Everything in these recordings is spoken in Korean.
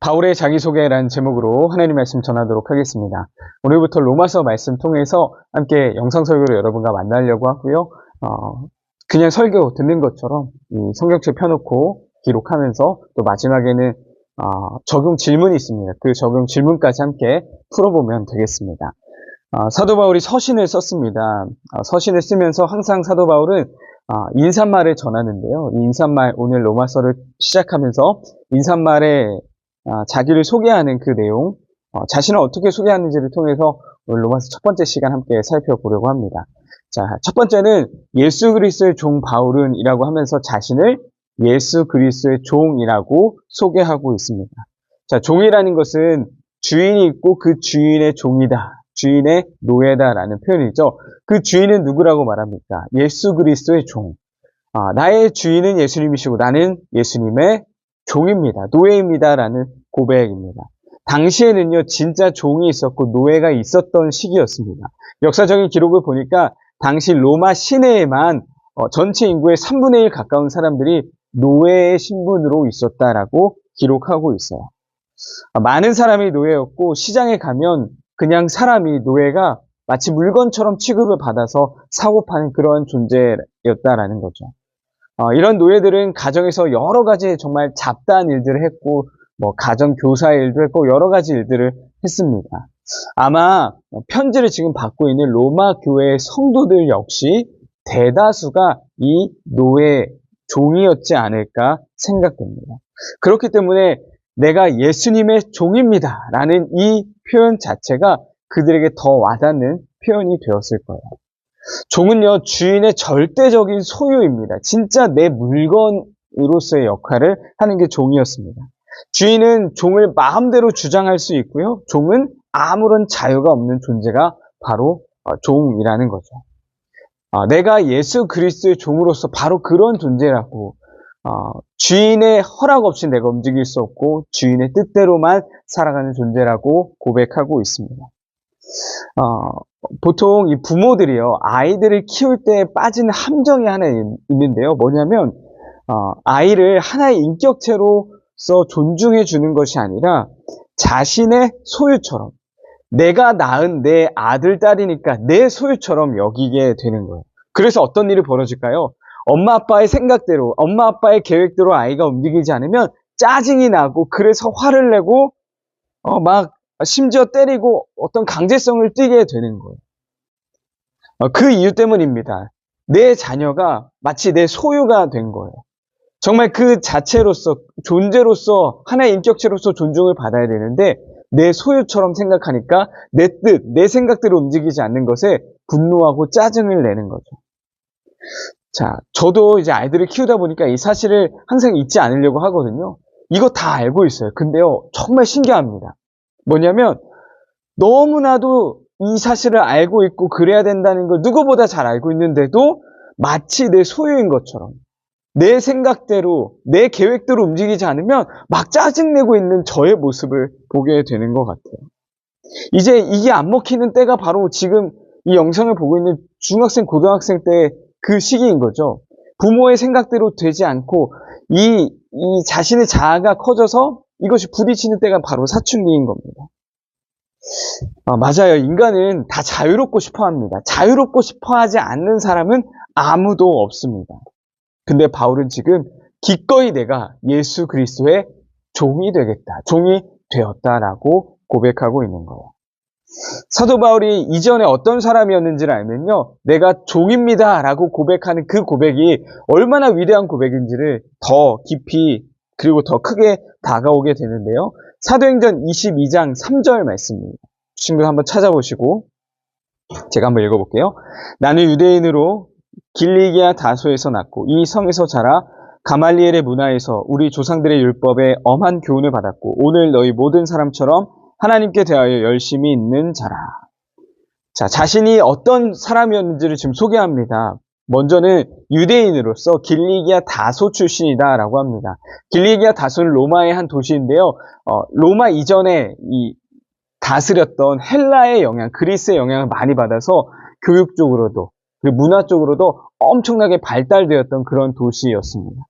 바울의 자기소개라는 제목으로 하나님 말씀 전하도록 하겠습니다. 오늘부터 로마서 말씀 통해서 함께 영상 설교로 여러분과 만나려고 하고요. 그냥 설교 듣는 것처럼 이 성경책 펴놓고 기록하면서 또 마지막에는 적용 질문이 있습니다. 그 적용 질문까지 함께 풀어보면 되겠습니다. 사도 바울이 서신을 썼습니다. 서신을 쓰면서 항상 사도 바울은 인사말을 전하는데요. 이 인사말, 오늘 로마서를 시작하면서 인사말에 자기를 소개하는 그 내용, 자신을 어떻게 소개하는지를 통해서 오늘 로마서 첫 번째 시간 함께 살펴보려고 합니다. 자, 첫 번째는 예수 그리스도의 종 바울은 이라고 하면서 자신을 예수 그리스도의 종이라고 소개하고 있습니다. 자, 종이라는 것은 주인이 있고 그 주인의 종이다. 주인의 노예다라는 표현이죠. 그 주인은 누구라고 말합니까? 예수 그리스도의 종. 나의 주인은 예수님이시고 나는 예수님의 종입니다. 노예입니다라는 고백입니다. 당시에는요, 진짜 종이 있었고 노예가 있었던 시기였습니다. 역사적인 기록을 보니까 당시 로마 시내에만 전체 인구의 3분의 1 가까운 사람들이 노예의 신분으로 있었다라고 기록하고 있어요. 많은 사람이 노예였고 시장에 가면 그냥 사람이 노예가 마치 물건처럼 취급을 받아서 사고 파는 그런 존재였다라는 거죠. 이런 노예들은 가정에서 여러 가지 정말 잡다한 일들을 했고, 가정 교사의 일도 했고, 여러 가지 일들을 했습니다. 아마 편지를 지금 받고 있는 로마 교회의 성도들 역시 대다수가 이 노예 종이었지 않을까 생각됩니다. 그렇기 때문에 내가 예수님의 종입니다 라는 이 표현 자체가 그들에게 더 와닿는 표현이 되었을 거예요. 종은요, 주인의 절대적인 소유입니다. 진짜 내 물건으로서의 역할을 하는 게 종이었습니다. 주인은 종을 마음대로 주장할 수 있고요. 종은 아무런 자유가 없는 존재가 바로 종이라는 거죠. 내가 예수 그리스도의 종으로서 바로 그런 존재라고, 주인의 허락 없이 내가 움직일 수 없고 주인의 뜻대로만 살아가는 존재라고 고백하고 있습니다. 보통 이 부모들이요, 아이들을 키울 때 빠지는 함정이 하나 있는데요. 뭐냐면, 아이를 하나의 인격체로서 존중해 주는 것이 아니라 자신의 소유처럼, 내가 낳은 내 아들, 딸이니까 내 소유처럼 여기게 되는 거예요. 그래서 어떤 일이 벌어질까요? 엄마 아빠의 생각대로, 엄마 아빠의 계획대로 아이가 움직이지 않으면 짜증이 나고, 그래서 화를 내고, 심지어 때리고 어떤 강제성을 띠게 되는 거예요. 그 이유 때문입니다. 내 자녀가 마치 내 소유가 된 거예요. 정말 그 자체로서, 존재로서, 하나의 인격체로서 존중을 받아야 되는데 내 소유처럼 생각하니까 내 뜻, 내 생각대로 움직이지 않는 것에 분노하고 짜증을 내는 거죠. 자, 저도 이제 아이들을 키우다 보니까 이 사실을 항상 잊지 않으려고 하거든요. 이거 다 알고 있어요. 근데요, 정말 신기합니다. 뭐냐면 너무나도 이 사실을 알고 있고 그래야 된다는 걸 누구보다 잘 알고 있는데도 마치 내 소유인 것처럼 내 생각대로 내 계획대로 움직이지 않으면 막 짜증내고 있는 저의 모습을 보게 되는 것 같아요. 이제 이게 안 먹히는 때가 바로 지금 이 영상을 보고 있는 중학생, 고등학생 때 그 시기인 거죠. 부모의 생각대로 되지 않고 이 자신의 자아가 커져서 이것이 부딪히는 때가 바로 사춘기인 겁니다. 맞아요. 인간은 다 자유롭고 싶어 합니다. 자유롭고 싶어 하지 않는 사람은 아무도 없습니다. 근데 바울은 지금 기꺼이 내가 예수 그리스도의 종이 되겠다, 종이 되었다라고 고백하고 있는 거예요. 사도 바울이 이전에 어떤 사람이었는지를 알면요, 내가 종입니다 라고 고백하는 그 고백이 얼마나 위대한 고백인지를 더 깊이 그리고 더 크게 다가오게 되는데요. 사도행전 22장 3절 말씀입니다. 친구 한번 찾아보시고 제가 한번 읽어볼게요. 나는 유대인으로 길리기아 다소에서 났고 이 성에서 자라 가말리엘의 문화에서 우리 조상들의 율법에 엄한 교훈을 받았고 오늘 너희 모든 사람처럼 하나님께 대하여 열심히 있는 자라. 자, 자신이 어떤 사람이었는지를 지금 소개합니다. 먼저는 유대인으로서 길리기아 다소 출신이다 라고 합니다. 길리기아 다소는 로마의 한 도시인데요. 로마 이전에 이 다스렸던 헬라의 영향, 그리스의 영향을 많이 받아서 교육적으로도 그리고 문화적으로도 엄청나게 발달되었던 그런 도시였습니다.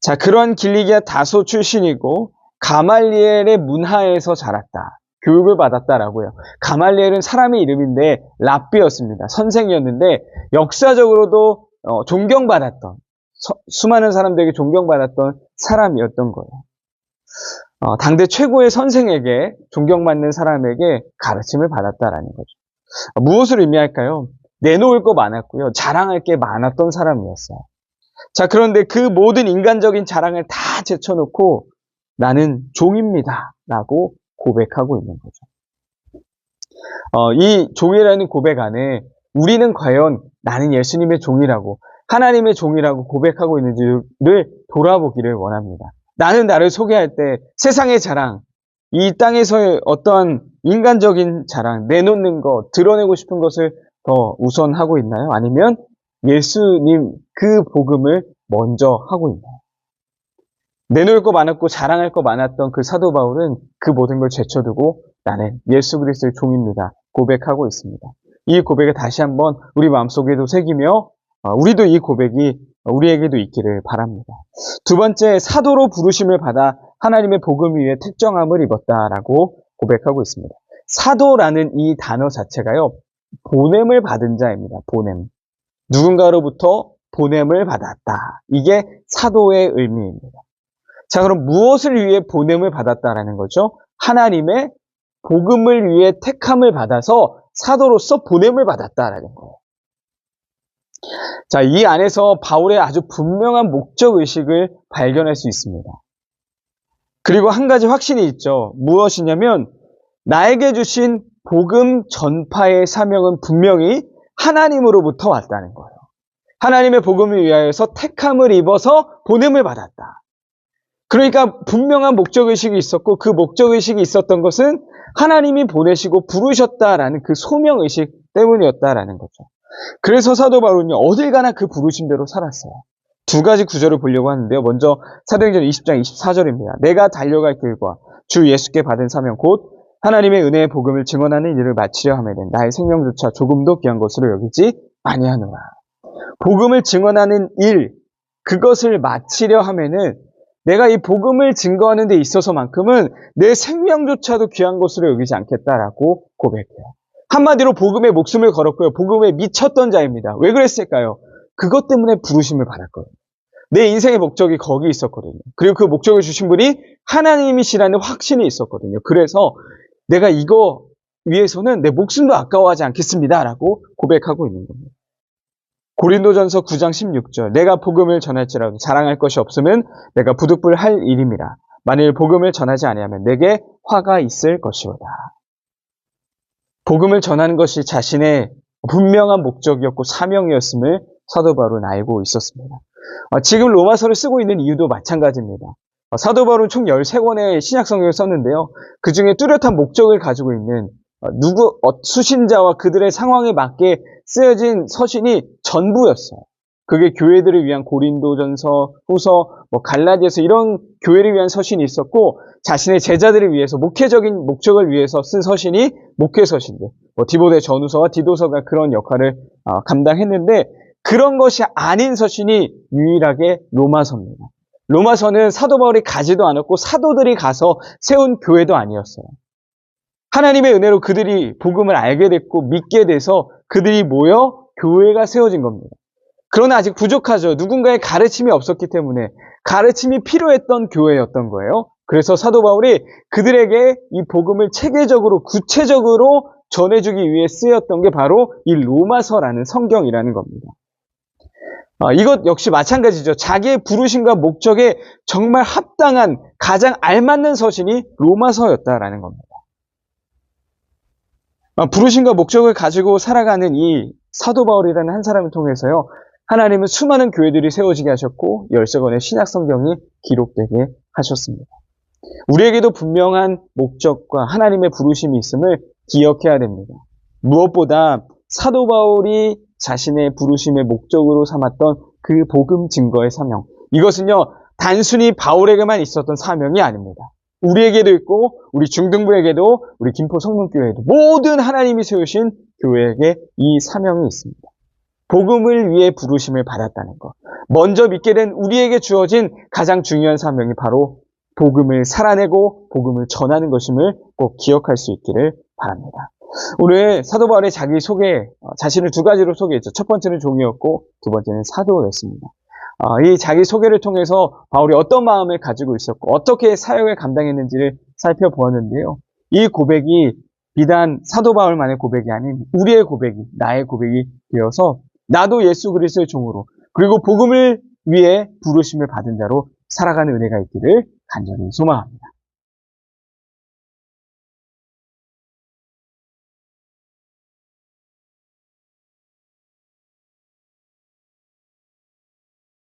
자, 그런 길리기아 다소 출신이고 가말리엘의 문하에서 자랐다. 교육을 받았다라고 해요. 가말리엘은 사람의 이름인데 랍비였습니다. 선생이었는데 역사적으로도 존경받았던, 수많은 사람들에게 존경받았던 사람이었던 거예요. 당대 최고의 선생에게, 존경받는 사람에게 가르침을 받았다라는 거죠. 무엇을 의미할까요? 내놓을 거 많았고요. 자랑할 게 많았던 사람이었어요. 자, 그런데 그 모든 인간적인 자랑을 다 제쳐놓고 나는 종입니다 라고 고백하고 있는 거죠. 이 종이라는 고백 안에 우리는 과연 나는 예수님의 종이라고, 하나님의 종이라고 고백하고 있는지를 돌아보기를 원합니다. 나는 나를 소개할 때 세상의 자랑, 이 땅에서의 어떠한 인간적인 자랑, 내놓는 것, 드러내고 싶은 것을 더 우선하고 있나요? 아니면 예수님 그 복음을 먼저 하고 있나요? 내놓을 거 많았고 자랑할 거 많았던 그 사도 바울은 그 모든 걸 제쳐두고 나는 예수 그리스도의 종입니다 고백하고 있습니다. 이 고백을 다시 한번 우리 마음속에도 새기며 우리도 이 고백이 우리에게도 있기를 바랍니다. 두 번째, 사도로 부르심을 받아 하나님의 복음 위에 특정함을 입었다라고 고백하고 있습니다. 사도라는 이 단어 자체가요, 보냄을 받은 자입니다. 보냄. 누군가로부터 보냄을 받았다. 이게 사도의 의미입니다. 자, 그럼 무엇을 위해 보냄을 받았다라는 거죠? 하나님의 복음을 위해 택함을 받아서 사도로서 보냄을 받았다라는 거예요. 자, 이 안에서 바울의 아주 분명한 목적의식을 발견할 수 있습니다. 그리고 한 가지 확신이 있죠. 무엇이냐면 나에게 주신 복음 전파의 사명은 분명히 하나님으로부터 왔다는 거예요. 하나님의 복음을 위하여서 택함을 입어서 보냄을 받았다. 그러니까 분명한 목적의식이 있었고 그 목적의식이 있었던 것은 하나님이 보내시고 부르셨다라는 그 소명의식 때문이었다라는 거죠. 그래서 사도 바울은요, 어딜 가나 그 부르심대로 살았어요. 두 가지 구절을 보려고 하는데요. 먼저 사도행전 20장 24절입니다. 내가 달려갈 길과 주 예수께 받은 사명 곧 하나님의 은혜의 복음을 증언하는 일을 마치려 하면은 나의 생명조차 조금도 귀한 것으로 여기지 아니하노라. 복음을 증언하는 일, 그것을 마치려 하면은 내가 이 복음을 증거하는 데 있어서만큼은 내 생명조차도 귀한 것으로 여기지 않겠다라고 고백해요. 한마디로 복음에 목숨을 걸었고요. 복음에 미쳤던 자입니다. 왜 그랬을까요? 그것 때문에 부르심을 받았거든요. 내 인생의 목적이 거기 있었거든요. 그리고 그 목적을 주신 분이 하나님이시라는 확신이 있었거든요. 그래서 내가 이거 위해서는 내 목숨도 아까워하지 않겠습니다라고 고백하고 있는 겁니다. 고린도전서 9장 16절 내가 복음을 전할지라도 자랑할 것이 없으면 내가 부득불할 일임이라. 만일 복음을 전하지 아니하면 내게 화가 있을 것이오다. 복음을 전하는 것이 자신의 분명한 목적이었고 사명이었음을 사도 바울은 알고 있었습니다. 지금 로마서를 쓰고 있는 이유도 마찬가지입니다. 사도 바울은 총 13권의 신약성경을 썼는데요. 그 중에 뚜렷한 목적을 가지고 있는 수신자와 그들의 상황에 맞게 쓰여진 서신이 전부였어요. 그게 교회들을 위한 고린도전서, 후서, 갈라디아서 이런 교회를 위한 서신이 있었고 자신의 제자들을 위해서 목회적인 목적을 위해서 쓴 서신이 목회 서신들, 디모데 전후서와 디도서가 그런 역할을 감당했는데 그런 것이 아닌 서신이 유일하게 로마서입니다. 로마서는 사도 바울이 가지도 않았고 사도들이 가서 세운 교회도 아니었어요. 하나님의 은혜로 그들이 복음을 알게 됐고 믿게 돼서 그들이 모여 교회가 세워진 겁니다. 그러나 아직 부족하죠. 누군가의 가르침이 없었기 때문에 가르침이 필요했던 교회였던 거예요. 그래서 사도 바울이 그들에게 이 복음을 체계적으로 구체적으로 전해주기 위해 쓰였던 게 바로 이 로마서라는 성경이라는 겁니다. 이것 역시 마찬가지죠. 자기의 부르심과 목적에 정말 합당한 가장 알맞는 서신이 로마서였다라는 겁니다. 부르심과 목적을 가지고 살아가는 이 사도 바울이라는 한 사람을 통해서요. 하나님은 수많은 교회들이 세워지게 하셨고 13권의 신약성경이 기록되게 하셨습니다. 우리에게도 분명한 목적과 하나님의 부르심이 있음을 기억해야 됩니다. 무엇보다 사도 바울이 자신의 부르심의 목적으로 삼았던 그 복음 증거의 사명, 이것은요 단순히 바울에게만 있었던 사명이 아닙니다. 우리에게도 있고 우리 중등부에게도 우리 김포 성문교회에도 모든 하나님이 세우신 교회에게 이 사명이 있습니다. 복음을 위해 부르심을 받았다는 것. 먼저 믿게 된 우리에게 주어진 가장 중요한 사명이 바로 복음을 살아내고 복음을 전하는 것임을 꼭 기억할 수 있기를 바랍니다. 오늘 사도 바울의 자기 소개, 자신을 두 가지로 소개했죠. 첫 번째는 종이었고 두 번째는 사도였습니다. 이 자기 소개를 통해서 바울이 어떤 마음을 가지고 있었고 어떻게 사역을 감당했는지를 살펴보았는데요. 이 고백이 비단 사도 바울만의 고백이 아닌 우리의 고백이, 나의 고백이 되어서 나도 예수 그리스도의 종으로 그리고 복음을 위해 부르심을 받은 자로 살아가는 은혜가 있기를 간절히 소망합니다.